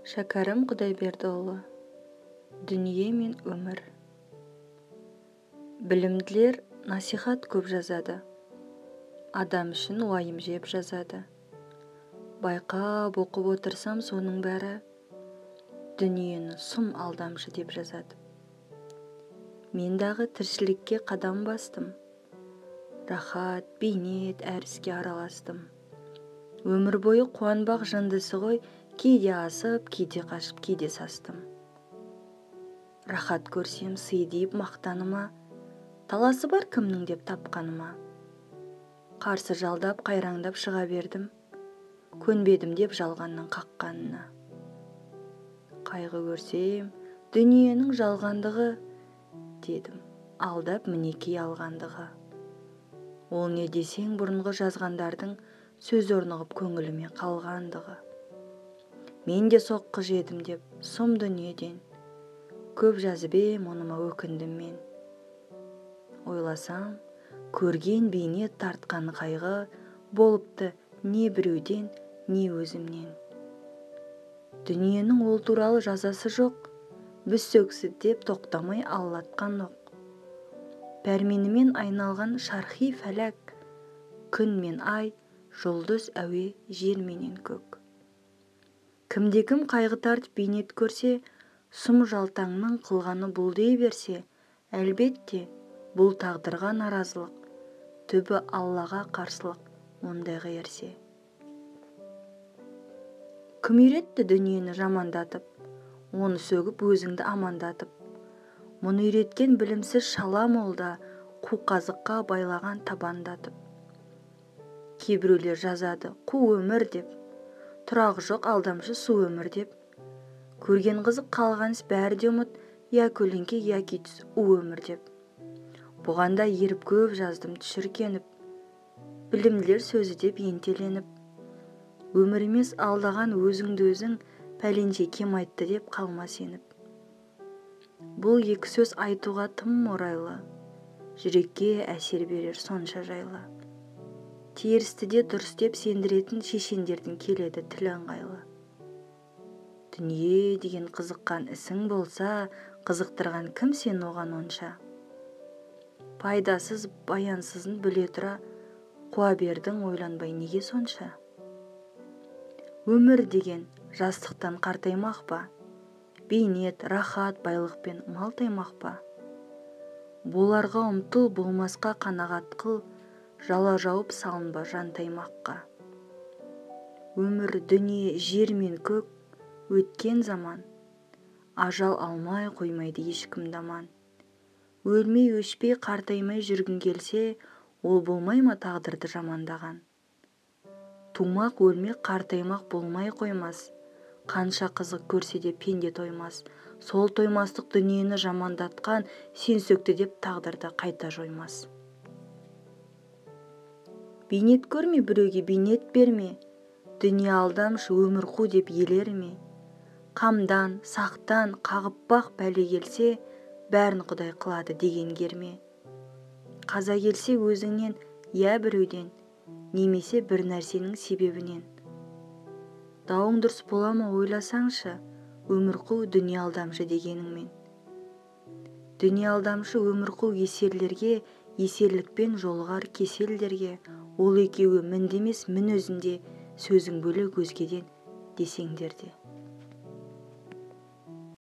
Шәкәрім Құдайбердіұлы. Дүние мен өмір. Білімділер насихат көп жазады. Адам үшін уайым жеп жазады. Байқап оқып отырсам, соның бәрі дүниені сұм алдамшы деп жазады. Мен дағы тіршілікке қадам бастым. Рахат, бейнет, әріске араластым. Өмір бойы қуанбақ жындысы ғой, кейде асып, кейде қашып, кейде састым. Рахат көрсем сый дейіп мақтаныма, таласы бар кімнің деп тапқаныма. Қарсы жалдап, қайраңдап шыға бердім, көнбедім деп жалғанның қаққанына. Қайғы көрсем, дүниенің жалғандығы, дедім, алдап мінекей алғандығы. Ол не десең бұрынғы жазғандардың сөз орнығып көңіліме қалғандығы. Мен де соққы жедім деп сұм дүниеден, көп жазып ем, оныма өкіндім мен. Ойласам, көрген бейнет тартқан қайғы болыпты не біреуден, не өзімнен. Дүниенің ол туралы жазасы жоқ, біз сөксі деп тоқтамай аллатқан оқ. Пәрменімен айналған шархи фәләк, күн мен ай, жұлдыз әуе, жер менен көк. Кімде-кім қайғы тартып бейнет көрсе, сұм жалтаңның қылғаны бұл дей берсе, әлбетте бұл тағдырға наразылық, түбі Аллаға қарсылық, ондайға ерсе. Кім үйретті дүниені жамандатып, оны сөгіп өзіңді амандатып? Мұны үйреткен білімсіз шала молда, қу қазыққа байлаған табандатып. Кейбіреулер жазады қу өмір деп, тұрағы жоқ алдамшы су өмір деп. Көрген қызық қалғаныс бәрі де ұмыт, я көлеңке, я түс у өмір деп. Бұғанда еріп көп жаздым түшіркеніп, білімділер сөзі деп ентеленіп. Өмір емес алдаған өзіңді өзің, пәленше кем айтты деп қалма сеніп. Бұл екі сөз айтуға тым орайлы, жүрекке әсер берер сонша жайлы. Терісті де дұрыс деп сендіретін шешендердің келеді тілі ыңғайлы. Дүние деген қызыққан ісің болса, қызықтырған кім сен оған онша? Пайдасыз, баянсызын біле тұра, қуа бердің ойланбай неге сонша? Өмір деген жастықтан қартаймақ па? Бейнет, рахат, байлықпен малтаймақ па? Боларға ұмтыл, болмасқа қанағат қыл, жала жауып салынба жантаймаққа. Өмір, дүние, жер мен көк, өткен заман, ажал алмай қоймайды ешкім даман. Өлмей өшпей қартаймай жүргің келсе, ол болмай ма тағдырды жамандаған? Тумақ өлмек қартаймақ болмай қоймас, қанша қызық көрсе де пенде тоймас. Сол тоймастық дүниені жамандатқан, сен сөкті деп тағдырды қайта жоймас. Бейнет көрме, біреуге бейнет берме, дүние алдамшы өмір қу деп елер ме? Қамдан, сақтан, қағып бақ бәле келсе, бәрін Құдай қылады деген керме. Қаза келсе өзіңнен, я біреуден, немесе бір нәрсенің себебінен. Дауың дұрыс бола ма ойласаңшы, өмір қу дүние алдамшы дегеніңмен. Дүние алдамшы өмір қу есерлерге, есерлікпен жолығар кеселдерге, ол екеуі міндемес мін өзінде, сөзің бөлек өзгеден десеңдер де.